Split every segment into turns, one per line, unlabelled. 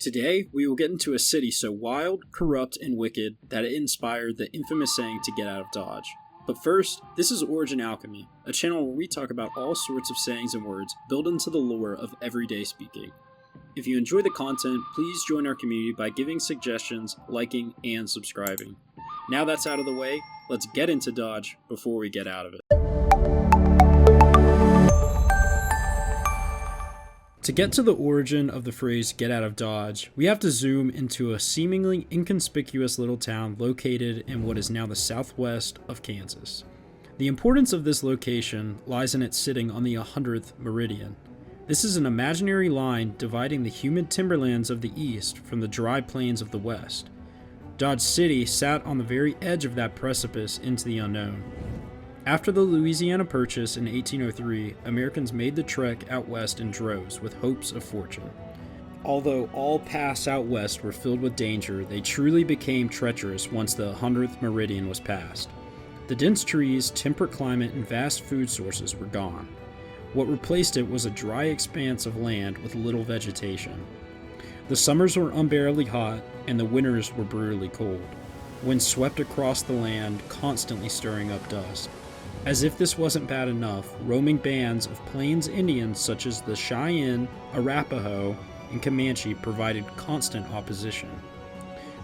Today, we will get into a city so wild, corrupt, and wicked that it inspired the infamous saying to get out of Dodge. But first, this is Origin Alchemy, a channel where we talk about all sorts of sayings and words built into the lore of everyday speaking. If you enjoy the content, please join our community by giving suggestions, liking, and subscribing. Now that's out of the way, let's get into Dodge before we get out of it. To get to the origin of the phrase get out of Dodge, we have to zoom into a seemingly inconspicuous little town located in what is now the southwest of Kansas. The importance of this location lies in its sitting on the 100th meridian. This is an imaginary line dividing the humid timberlands of the east from the dry plains of the west. Dodge City sat on the very edge of that precipice into the unknown. After the Louisiana Purchase in 1803, Americans made the trek out west in droves with hopes of fortune. Although all paths out west were filled with danger, they truly became treacherous once the 100th meridian was passed. The dense trees, temperate climate, and vast food sources were gone. What replaced it was a dry expanse of land with little vegetation. The summers were unbearably hot, and the winters were brutally cold. Wind swept across the land, constantly stirring up dust. As if this wasn't bad enough, roaming bands of Plains Indians such as the Cheyenne, Arapaho, and Comanche provided constant opposition.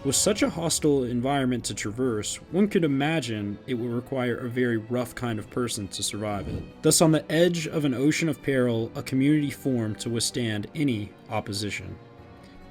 With such a hostile environment to traverse, one could imagine it would require a very rough kind of person to survive it. Thus, on the edge of an ocean of peril, a community formed to withstand any opposition.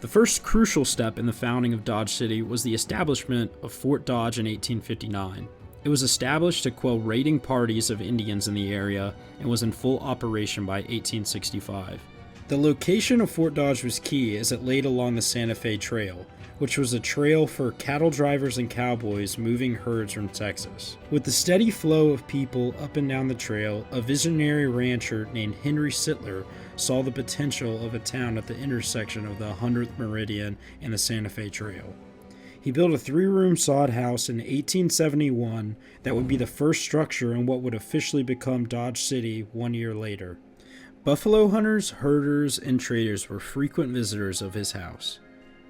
The first crucial step in the founding of Dodge City was the establishment of Fort Dodge in 1859. It was established to quell raiding parties of Indians in the area and was in full operation by 1865. The location of Fort Dodge was key as it laid along the Santa Fe Trail, which was a trail for cattle drivers and cowboys moving herds from Texas. With the steady flow of people up and down the trail, a visionary rancher named Henry Sittler saw the potential of a town at the intersection of the 100th Meridian and the Santa Fe Trail. He built a 3-room sod house in 1871 that would be the first structure in what would officially become Dodge City 1 year later. Buffalo hunters, herders, and traders were frequent visitors of his house.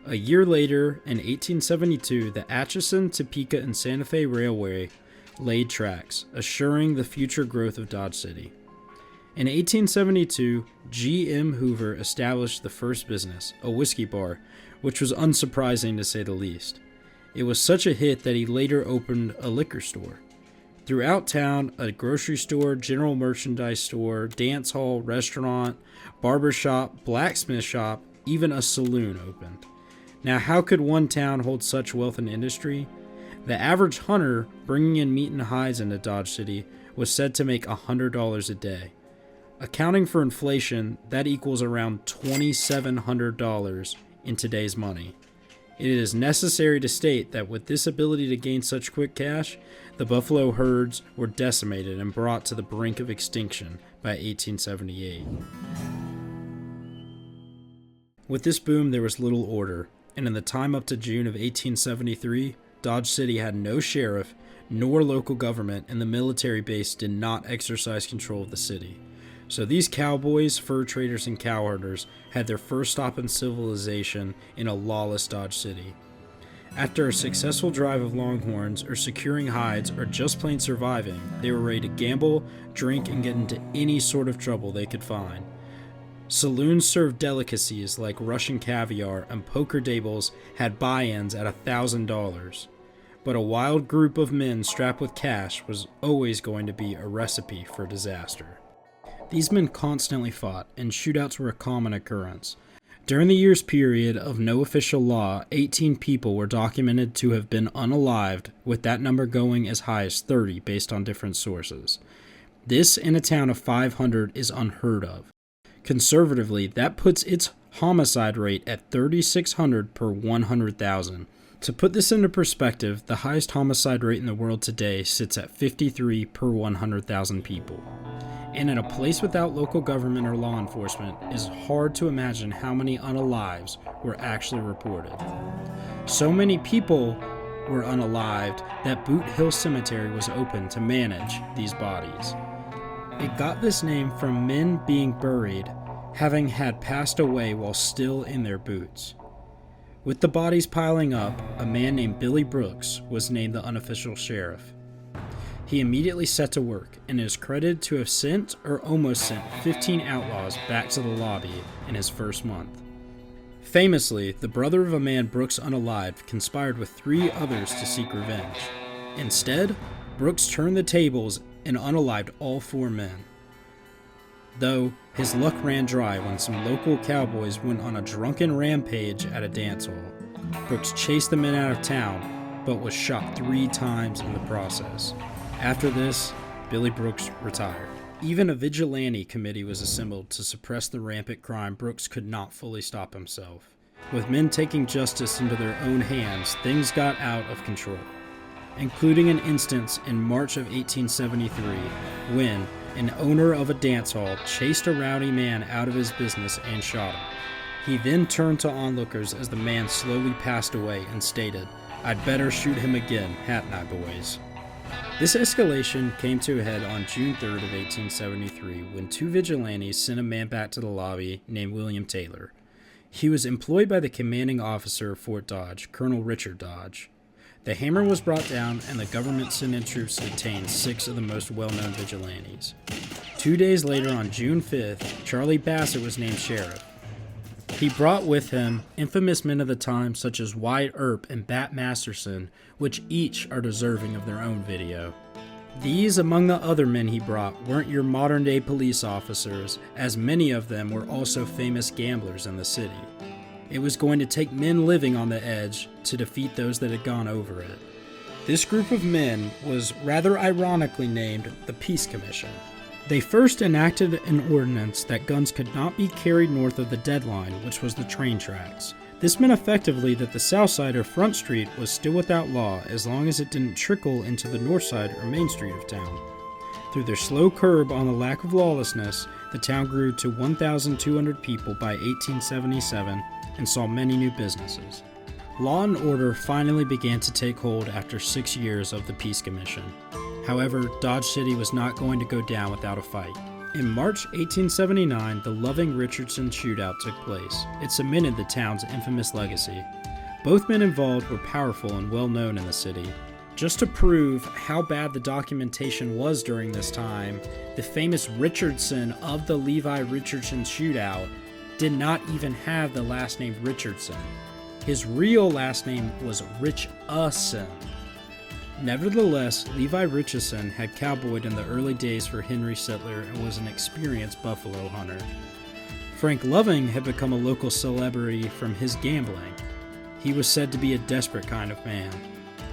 A year later, in 1872, the Atchison, Topeka, and Santa Fe Railway laid tracks, assuring the future growth of Dodge City. In 1872, G.M. Hoover established the first business, a whiskey bar, which was unsurprising to say the least. It was such a hit that he later opened a liquor store. Throughout town, a grocery store, general merchandise store, dance hall, restaurant, barber shop, blacksmith shop, even a saloon opened. Now, how could one town hold such wealth and industry? The average hunter bringing in meat and hides into Dodge City was said to make $100 a day. Accounting for inflation, that equals around $2,700 in today's money. It is necessary to state that with this ability to gain such quick cash, the buffalo herds were decimated and brought to the brink of extinction by 1878. With this boom, there was little order, and in the time up to June of 1873, Dodge City had no sheriff nor local government, and the military base did not exercise control of the city. So these cowboys, fur traders, and cowherders had their first stop in civilization in a lawless Dodge City. After a successful drive of longhorns, or securing hides, or just plain surviving, they were ready to gamble, drink, and get into any sort of trouble they could find. Saloons served delicacies like Russian caviar, and poker tables had buy-ins at $1,000. But a wild group of men strapped with cash was always going to be a recipe for disaster. These men constantly fought, and shootouts were a common occurrence. During the year's period of no official law, 18 people were documented to have been unalived, with that number going as high as 30 based on different sources. This in a town of 500 is unheard of. Conservatively, that puts its homicide rate at 3,600 per 100,000. To put this into perspective, the highest homicide rate in the world today sits at 53 per 100,000 people. And in a place without local government or law enforcement, it is hard to imagine how many unalives were actually reported. So many people were unalived that Boot Hill Cemetery was open to manage these bodies. It got this name from men being buried having had passed away while still in their boots. With the bodies piling up, a man named Billy Brooks was named the unofficial sheriff. He immediately set to work and is credited to have sent or almost sent 15 outlaws back to the lobby in his first month. Famously, the brother of a man Brooks unalived conspired with 3 others to seek revenge. Instead, Brooks turned the tables and unalived all 4 men. Though, his luck ran dry when some local cowboys went on a drunken rampage at a dance hall. Brooks chased the men out of town, but was shot 3 times in the process. After this, Billy Brooks retired. Even a vigilante committee was assembled to suppress the rampant crime. Brooks could not fully stop himself. With men taking justice into their own hands, things got out of control, including an instance in March of 1873 when an owner of a dance hall chased a rowdy man out of his business and shot him. He then turned to onlookers as the man slowly passed away and stated, "I'd better shoot him again, hadn't I, boys?" This escalation came to a head on June 3rd of 1873 when 2 vigilantes sent a man back to the lobby named William Taylor. He was employed by the commanding officer of Fort Dodge, Colonel Richard Dodge. The hammer was brought down and the government sent in troops to detain 6 of the most well-known vigilantes. 2 days later, on June 5th, Charlie Bassett was named sheriff. He brought with him infamous men of the time such as Wyatt Earp and Bat Masterson, which each are deserving of their own video. These, among the other men he brought, weren't your modern-day police officers, as many of them were also famous gamblers in the city. It was going to take men living on the edge to defeat those that had gone over it. This group of men was rather ironically named the Peace Commission. They first enacted an ordinance that guns could not be carried north of the deadline, which was the train tracks. This meant effectively that the south side or Front Street was still without law as long as it didn't trickle into the north side or Main Street of town. Through their slow curb on the lack of lawlessness, the town grew to 1,200 people by 1877 and saw many new businesses. Law and order finally began to take hold after 6 years of the Peace Commission. However, Dodge City was not going to go down without a fight. In March 1879, the Loving-Richardson shootout took place. It cemented the town's infamous legacy. Both men involved were powerful and well known in the city. Just to prove how bad the documentation was during this time, the famous Richardson of the Levi Richardson shootout did not even have the last name Richardson. His real last name was Richardson. Nevertheless, Levi Richardson had cowboyed in the early days for Henry Sittler and was an experienced buffalo hunter. Frank Loving had become a local celebrity from his gambling. He was said to be a desperate kind of man,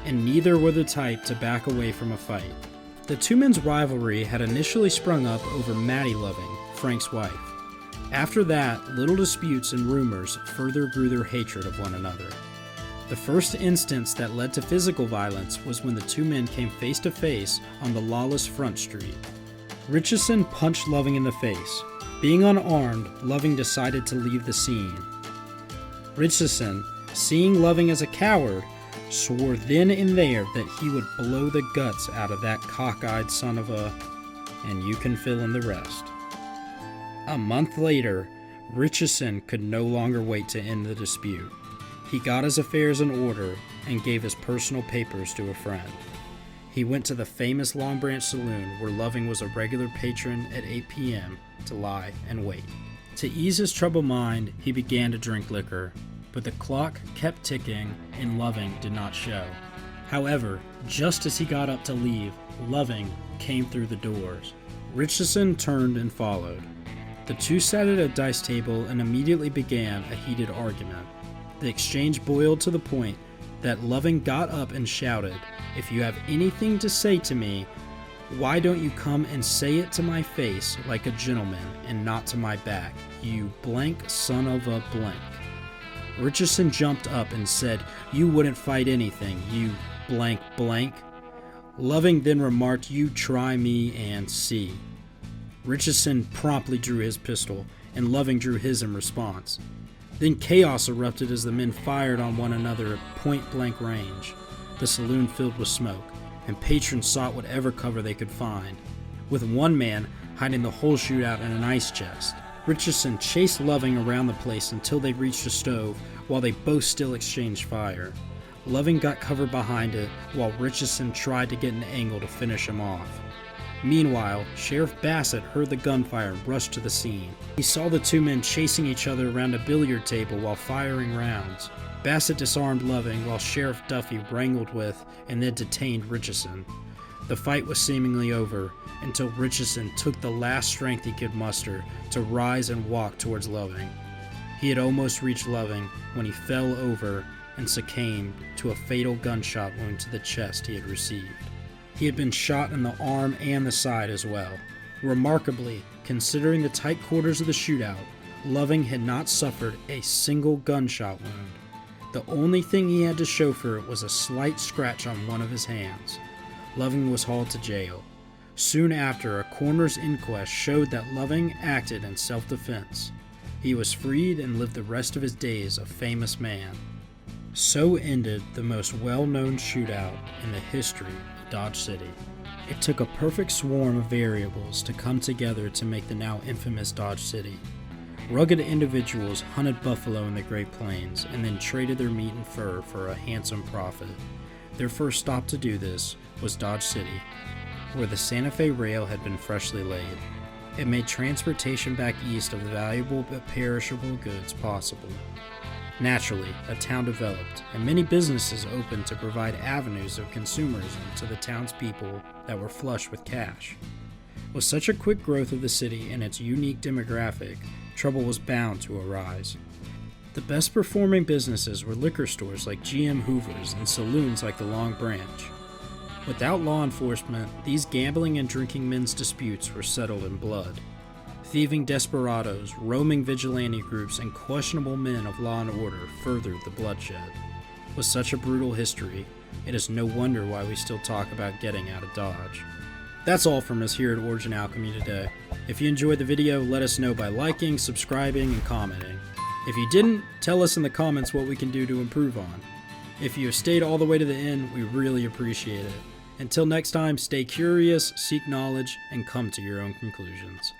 and neither were the type to back away from a fight. The 2 men's rivalry had initially sprung up over Mattie Loving, Frank's wife. After that, little disputes and rumors further grew their hatred of one another. The first instance that led to physical violence was when the 2 men came face to face on the lawless Front Street. Richardson punched Loving in the face. Being unarmed, Loving decided to leave the scene. Richardson, seeing Loving as a coward, swore then and there that he would blow the guts out of that cockeyed son of a... and you can fill in the rest. A month later, Richardson could no longer wait to end the dispute. He got his affairs in order and gave his personal papers to a friend. He went to the famous Long Branch Saloon where Loving was a regular patron at 8 p.m. to lie and wait. To ease his troubled mind, he began to drink liquor, but the clock kept ticking and Loving did not show. However, just as he got up to leave, Loving came through the doors. Richardson turned and followed. The 2 sat at a dice table and immediately began a heated argument. The exchange boiled to the point that Loving got up and shouted, "If you have anything to say to me, why don't you come and say it to my face like a gentleman and not to my back, you blank son of a blank." Richardson jumped up and said, "You wouldn't fight anything, you blank blank." Loving then remarked, "You try me and see." Richardson promptly drew his pistol, and Loving drew his in response. Then chaos erupted as the men fired on one another at point-blank range. The saloon filled with smoke, and patrons sought whatever cover they could find, with one man hiding the whole shootout in an ice chest. Richardson chased Loving around the place until they reached a stove, while they both still exchanged fire. Loving got cover behind it, while Richardson tried to get an angle to finish him off. Meanwhile, Sheriff Bassett heard the gunfire and rushed to the scene. He saw the two men chasing each other around a billiard table while firing rounds. Bassett disarmed Loving while Sheriff Duffy wrangled with and then detained Richardson. The fight was seemingly over until Richardson took the last strength he could muster to rise and walk towards Loving. He had almost reached Loving when he fell over and succumbed to a fatal gunshot wound to the chest he had received. He had been shot in the arm and the side as well. Remarkably, considering the tight quarters of the shootout, Loving had not suffered a single gunshot wound. The only thing he had to show for it was a slight scratch on one of his hands. Loving was hauled to jail. Soon after, a coroner's inquest showed that Loving acted in self-defense. He was freed and lived the rest of his days a famous man. So ended the most well-known shootout in the history of Dodge City. It took a perfect swarm of variables to come together to make the now infamous Dodge City. Rugged individuals hunted buffalo in the Great Plains and then traded their meat and fur for a handsome profit. Their first stop to do this was Dodge City, where the Santa Fe rail had been freshly laid. It made transportation back east of the valuable but perishable goods possible. Naturally, a town developed, and many businesses opened to provide avenues of consumerism to the townspeople that were flush with cash. With such a quick growth of the city and its unique demographic, trouble was bound to arise. The best performing businesses were liquor stores like GM Hoover's and saloons like the Long Branch. Without law enforcement, these gambling and drinking men's disputes were settled in blood. Thieving desperados, roaming vigilante groups, and questionable men of law and order furthered the bloodshed. With such a brutal history, it is no wonder why we still talk about getting out of Dodge. That's all from us here at Origin Alchemy today. If you enjoyed the video, let us know by liking, subscribing, and commenting. If you didn't, tell us in the comments what we can do to improve on. If you have stayed all the way to the end, we really appreciate it. Until next time, stay curious, seek knowledge, and come to your own conclusions.